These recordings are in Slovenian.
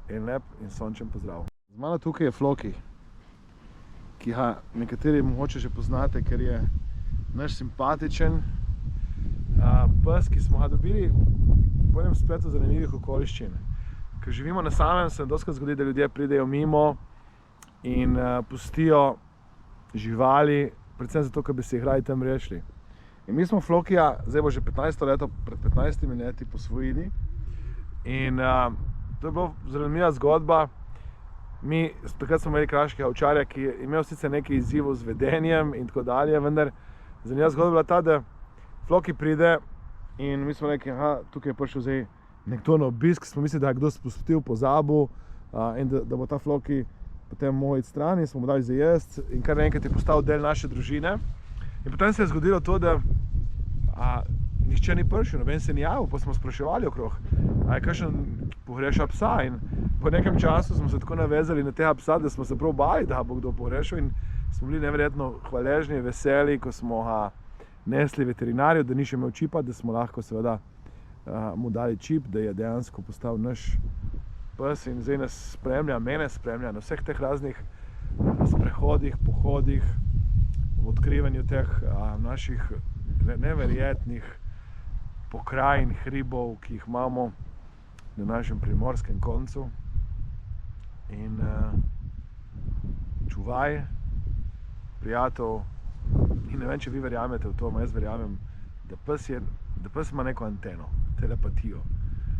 en lep in sončen pozdrav. Z mano tukaj je Floki, ki ga nekateri mogoče že poznate, ker je naš simpatičen pes, ki smo ga dobili po enem spletu zanimivih okoliščin. Ker živimo na samem, se dostikrat zgodi, da ljudje pridejo mimo in pustijo živali, predvsem zato, ker bi se jih raje tam rešili. In mi smo Flokija, zdaj bo že 15. leto, pred 15 leti posvojili. In to je bila zanimiva zgodba. Takrat smo imeli kraškega ovčarja, ki je imel sicer nekaj izzivov z vedenjem in tako dalje, vendar zanimiva zgodba je bila ta, da Floki pride in mi smo rekli, tukaj je prišel zdaj nekdo na obisk, smo mislili, da je kdo spustil, pozabil in da bo ta Floki potem mogel iti stran in smo mu dali za jesti in kar naenkrat je postal del naše družine. In potem se je zgodilo to, da nihče ni prišel, noben se ni javil, pa smo spraševali okrog, a je kakšen pogreša psa, in po nekem času smo se tako navezali na tega psa, da smo se prav bali, da bo kdo pogrešal, in smo bili neverjetno hvaležni, veseli, ko smo ga nesli veterinarju, da ni še imel čipa, da smo lahko seveda mu dali čip, da je dejansko postal naš pes in zdaj nas spremlja, mene spremlja na vseh teh raznih sprehodih, pohodih, v odkrivanju teh naših neverjetnih pokrajin, hribov, ki jih imamo na našem primorskem koncu. In čuvaj, prijatelj, in ne vem, če vi verjamete v to, jaz verjamem, da pes ima neko anteno, telepatijo.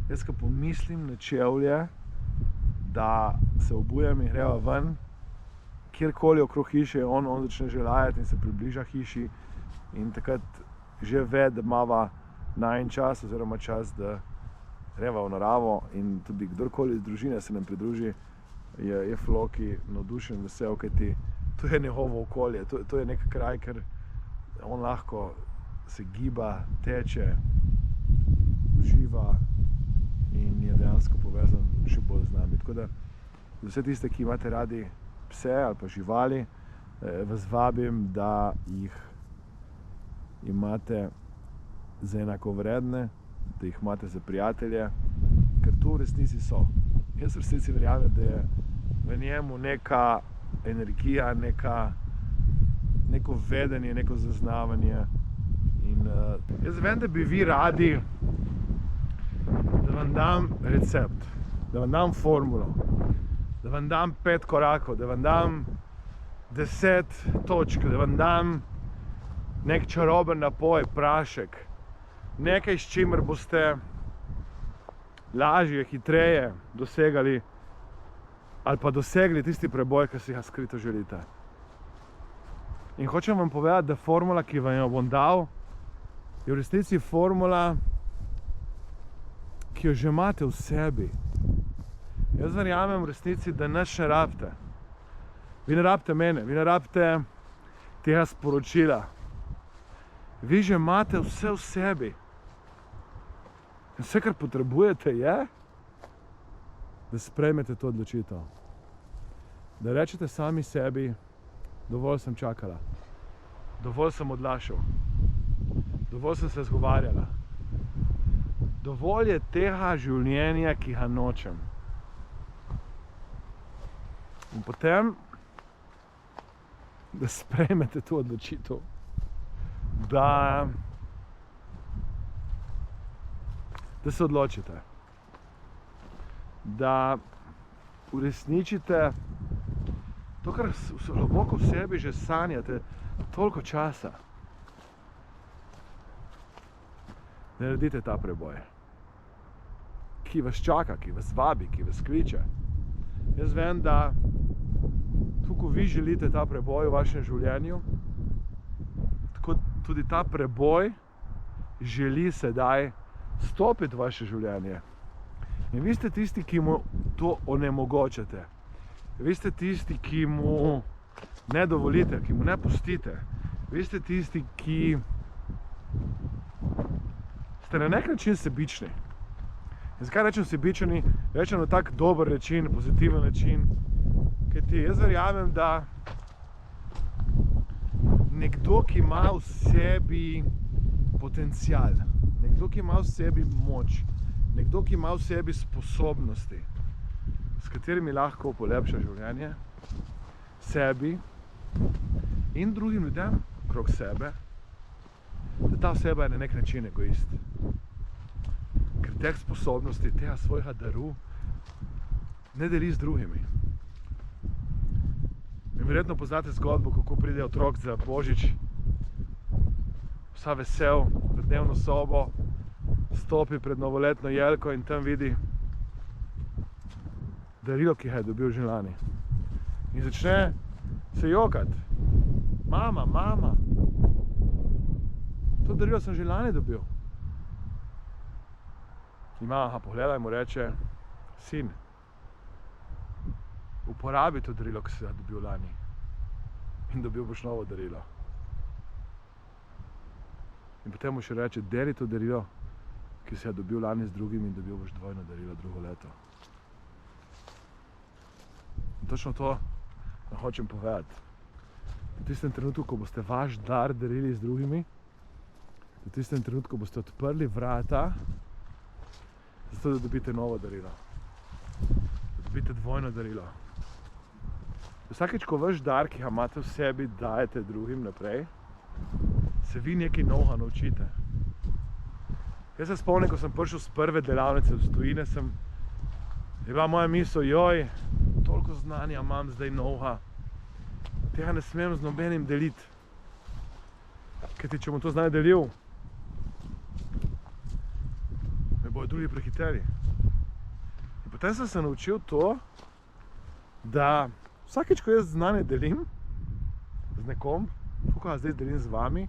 Jaz, ko pomislim na čevlje, da se obujem in greva ven, kjerkoli okrog hiše, on začne že lajati in se približa hiši in takrat že ve, da imava najin čas oziroma čas, da greva v naravo, in tudi kdorkoli iz družine se nam pridruži, je Floki navdušen, vesel, kajti to je njegovo okolje, to je nek kraj, ker on lahko se giba, teče, uživa in je dejansko povezan še bolj z nami. Tako da za vse tiste, ki imate radi pse ali pa živali, vas vabim, da jih imate za enakovredne, da jih imate za prijatelje, ker to v resnici so. Jaz v resnici verjamem, da je v njemu neka energija, neko vedenje, neko zaznavanje. In jaz vem, da bi vi radi, da vam dam recept, da vam dam formulo, da vam dam 5 korakov, da vam dam 10 točk, da vam dam nek čaroben napoj, prašek, nekaj, s čimer boste lažje, hitreje dosegali ali pa dosegli tisti preboj, ki si ga skrito želite. In hočem vam povedati, da formula, ki vam jo bom dal, je v resnici formula, ki jo že imate v sebi. Jaz verjamem v resnici, da nič ne rabite. Vi ne rabite mene, vi ne rabite tega sporočila. Vi že imate vse v sebi. In vse, kar potrebujete, je, da sprejmete to odločitev. Da rečete sami sebi, dovolj sem čakala, dovolj sem odlašal, dovolj sem se zgovarjala, dovolj je tega življenja, ki ga nočem. In potem, da sprejmete to odločitev, da se odločite, da uresničite to, kar globoko v sebi že sanjate toliko časa. Da naredite ta preboj, ki vas čaka, ki vas vabi, ki vas kliče. Jaz vem, da tukaj vi želite ta preboj v vašem življenju, tako tudi ta preboj želi sedaj stopiti v vaše življenje. In vi ste tisti, ki mu to onemogočate. Vi ste tisti, ki mu ne dovolite, ki mu ne pustite. Vi ste tisti, ki ste na nek način sebični. In zakaj rečem sebični? Rečem na tak dober način, pozitiven način. Kajti jaz verjamem, da nekdo, ki ima v sebi potencial, nekdo, ki ima v sebi moč, nekdo, ki ima v sebi sposobnosti, s s katerimi lahko polepša življenje sebi in drugim ljudem okrog sebe, da ta oseba je na nek način egoist. Ker teh sposobnosti, tega svojega daru ne deli z drugimi. In verjetno poznate zgodbo, kako pride otrok za Božič, vsa vesel, v dnevno sobo, stopi pred novoletno jelko in tam vidi darilo, ki ga je dobil že lani. In začne se jokati. Mama, mama, to darilo sem že lani dobil. In mama ga pogleda in mu reče, sin, uporabi to darilo, ki si ga dobil lani. In dobil boš novo darilo. In potem mu še reče, deli to darilo, ki si ga dobil lani z drugim in dobil boš dvojno darilo drugo leto. In točno to vam hočem povedati. V tistem trenutku, ko boste vaš dar delili z drugimi, v tistem trenutku boste odprli vrata, zato da dobite novo darilo. Da dobite dvojno darilo. Vsakeč, ko vaš dar, ki ga imate v sebi, dajete drugim naprej, se vi nekaj novega naučite. Jaz se spomnim, ko sem prišel z prve delavnice v tujine, je bila moja misel, joj, toliko znanja imam zdaj novega, tega ne smem z nobenim deliti. Kajti, če bom to znanje delil, me bojo drugi prehiteli. In potem sem se naučil to, da vsakeč, ko jaz znanje delim z nekom, tako kot ga zdaj delim z vami,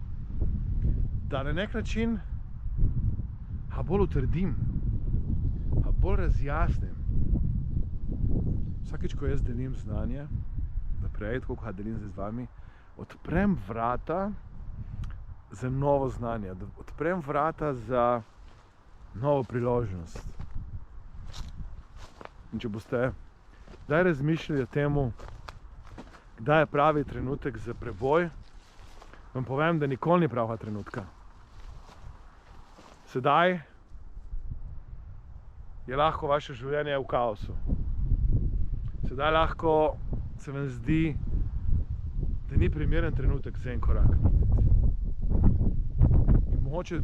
da na nek način ga bolj utrdim, ga bolj razjasnim. Vsakeč, ko jaz delim znanje naprej, tako kot ga delim zdaj z vami, odprem vrata za novo znanje, odprem vrata za novo priložnost. In če boste kdaj razmišljali o temu, kdaj je pravi trenutek za preboj, vam povem, da nikoli ni pravega trenutka. Sedaj je lahko vaše življenje v kaosu. Sedaj lahko se vam zdi, da ni primeren trenutek za en korak. In mogoče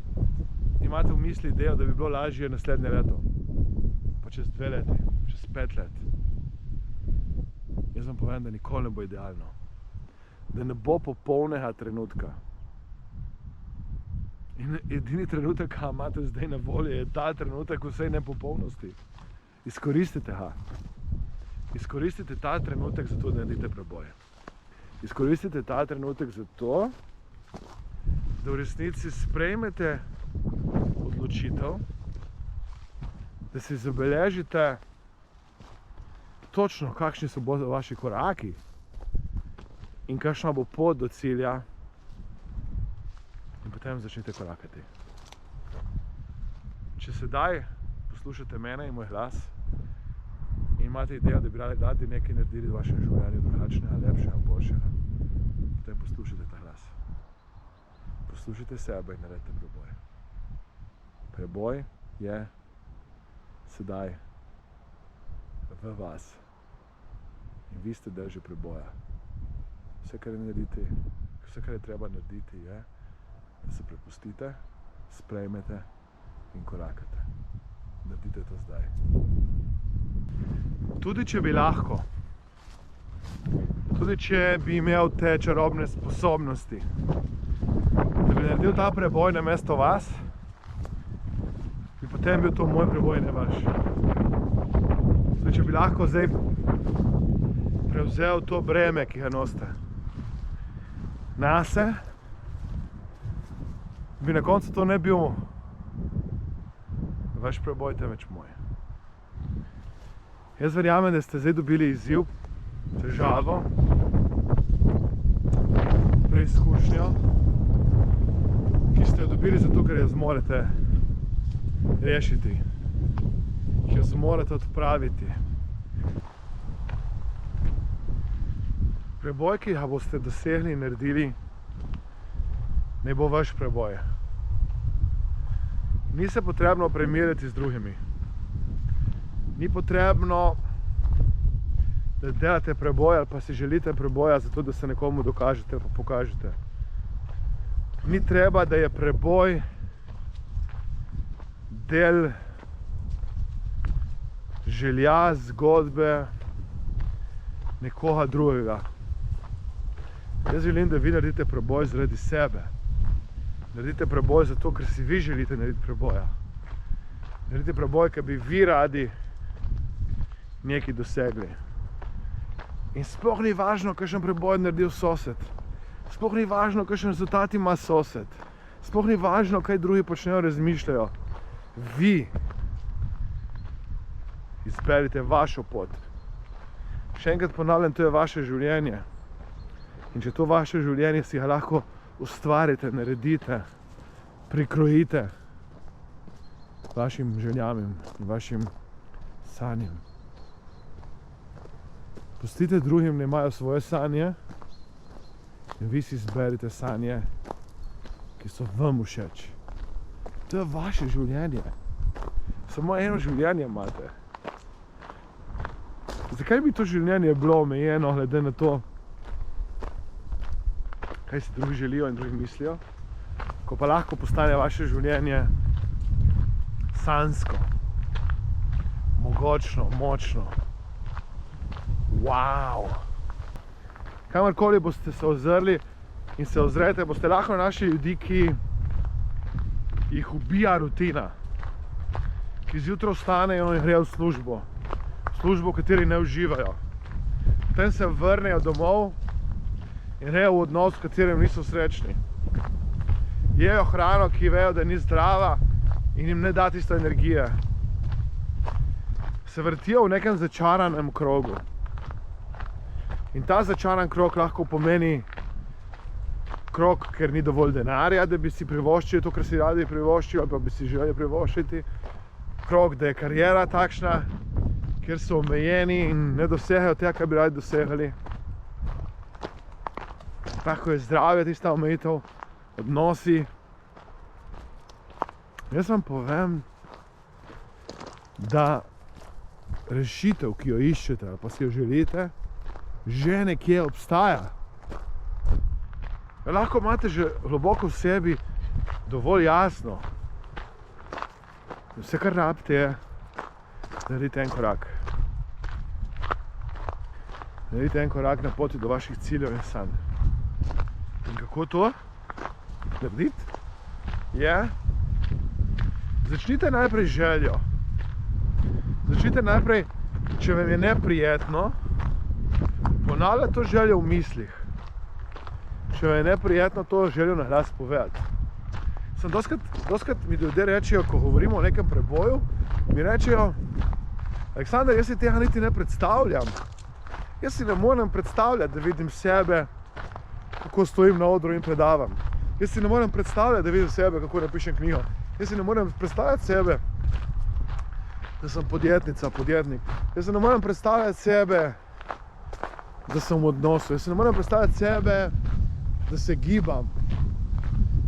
imate v misli idejo, da bi bilo lažje naslednje leto, pa čez 2 leti, čez 5 let. Jaz vam povem, da nikoli ne bo idealno. Da ne bo popolnega trenutka. In edini trenutek, ki ga imate zdaj na voljo, je ta trenutek vsej nepopolnosti. Izkoristite ga. Izkoristite ta trenutek za to, da naredite preboj. Izkoristite ta trenutek za to, da v resnici sprejmete odločitev, da si zabeležite točno, kakšni so bodo vaši koraki in kakšna bo pot do cilja, in potem začnite korakati. Če sedaj poslušate mene in moj glas in imate idejo, da bi radi nekaj naredili v vašem življenju drugačnega, lepšega, boljšega, potem poslušajte ta glas. Poslušajte sebe in naredite preboj. Preboj je sedaj v vas. In vi ste del že preboja. Vse, kar je treba narediti, je, da se prepustite, sprejmete in korakate. Naredite to zdaj. Tudi če bi lahko, tudi če bi imel te čarobne sposobnosti, da bi naredil ta preboj namesto vas, bi potem bil to moj preboj, ne vaš. Tudi če bi lahko zdaj prevzel to breme, ki ga nosite nase, bi na koncu to ne bil vaš preboj, temveč moj. Jaz verjamem, da ste zdaj dobili izziv, težavo, preizkušnjo, ki ste jo dobili zato, ker jo zmorete rešiti, ki jo zmorete odpraviti. Preboj, ki ga boste dosegli in naredili, ne bo vaš preboj. Ni se potrebno primerjati z drugimi. Ni potrebno da delate preboj ali pa si želite preboja zato, da se nekomu dokažete pa pokažete. Ni treba, da je preboj del želja, zgodbe nekoga drugega. Jaz želim, da vi naredite preboj zaradi sebe. Naredite preboj zato, ker si vi želite narediti preboja. Naredite preboj, ker bi vi radi nekaj dosegli. In sploh ni važno, kakšen preboj je naredil sosed. Sploh ni važno, kakšen rezultat ima sosed. Sploh ni važno, kaj drugi počnejo, razmišljajo. Vi izberite vašo pot. Še enkrat ponavljam, to je vaše življenje. In če to vaše življenje si ga lahko ustvarite, naredite, prikrojite vašim željam in vašim sanjem. Pustite drugim, da imajo svoje sanje in vi si izberite sanje, ki so vam všeč. To je vaše življenje. Samo eno življenje imate. Zakaj bi to življenje bilo omejeno glede na to, kaj si drugi želijo in drugi mislijo, ko pa lahko postane vaše življenje sanjsko, mogočno, močno. Wow! Kamorkoli boste se ozrli in se ozrete, boste lahko našli ljudi, ki jih ubija rutina, ki zjutraj vstanejo in grejo v službo, v kateri ne uživajo. Potem se vrnejo domov in grejo v odnos, v katerem niso srečni. Jejo hrano, ki vejo, da ni zdrava in jim ne da tisto energije. Se vrtijo v nekem začaranem krogu. In ta začaran krog lahko pomeni krog, ker ni dovolj denarja, da bi si privoščili to, kar si radi privoščijo, ali pa bi si želeli privoščiti. Krog, da je karijera takšna, kjer so omejeni in ne dosegajo tega, kar bi radi dosegali. Tako je zdravje tista omejitev, odnosi. Jaz vam povem, da rešitev, ki jo iščete, ali pa si jo želite, že nekje obstaja. Lahko imate že globoko v sebi dovolj jasno. Vse, kar rabite, je naredite en korak. Naredite en korak na poti do vaših ciljev in sanj. In kako to narediti? Začnite najprej željo. Začnite najprej, če vam je neprijetno, ponavljati to željo v mislih. Če vam je neprijetno to željo na glas povedati. Doskrat mi ljudje rečejo, ko govorimo o nekem preboju, mi rečejo: Aleksandar, jaz si tega niti ne predstavljam. Jaz si ne morem predstavljati, da vidim sebe, kako stojim na odru in predavam. Jaz si ne morem predstavljati, da vidim sebe, kako napišem knjigo. Jaz si ne morem predstavljati sebe, da sem podjetnica, podjetnik. Jaz si ne morem predstavljati sebe, da sem v odnosu. Jaz si ne morem predstavljati sebe, da se gibam.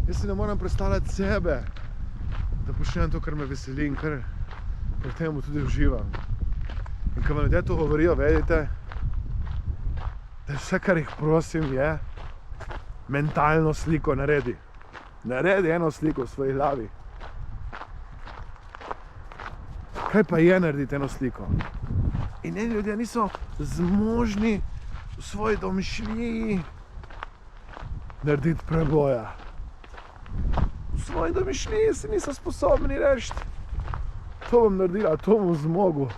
Jaz si ne morem predstavljati sebe, da počnem to, kar me veseli in kar pri tem tudi uživam. In ko vam ljudje to govorijo, vedite, da vse, kar jih prosim, je mentalno sliko naredi. Naredi eno sliko v svoji glavi. Kaj pa je narediti eno sliko? In eni ljudje niso zmožni v svoji domišljiji narediti preboja. V svoji domišljiji se niso sposobni reči: to bom naredila, to bom zmogel.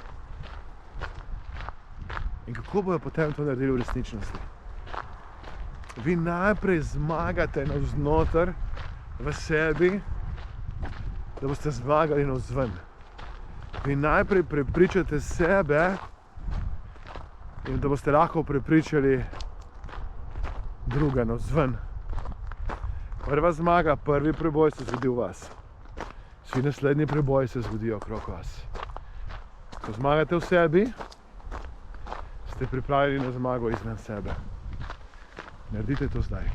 In kako bojo potem to naredili v resničnosti? Vi najprej zmagate navznoter v sebi, da boste zmagali navzven. Vi najprej prepričate sebe in da boste lahko prepričali druge navzven. Prva zmaga, prvi preboj se zgodi v vas. Vsi naslednji preboji se zgodijo okrog vas. Ko zmagate v sebi, ste pripravljeni na zmago izven sebe. Naredite to zdaj.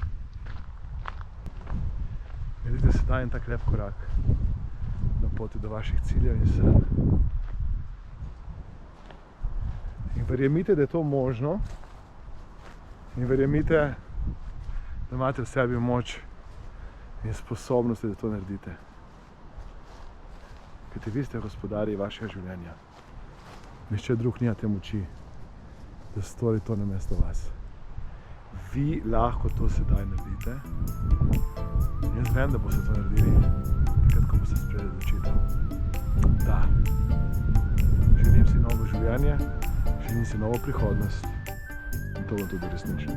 Naredite sedaj en tak lep korak na poti do vaših ciljev in sanj. In Verjemite, da je to možno in verjemite, da imate v sebi moč in sposobnosti, da to naredite. Kajti vi ste gospodarji vašega življenja. Nihče drug nima te moči, da stori to namesto vas. Vi lahko to sedaj naredite. Jaz vem, da boste to naredili, takrat, ko boste sprejeli odločitev. Da. Želim si novo življenje, želim si novo prihodnost in to bom tudi uresničil.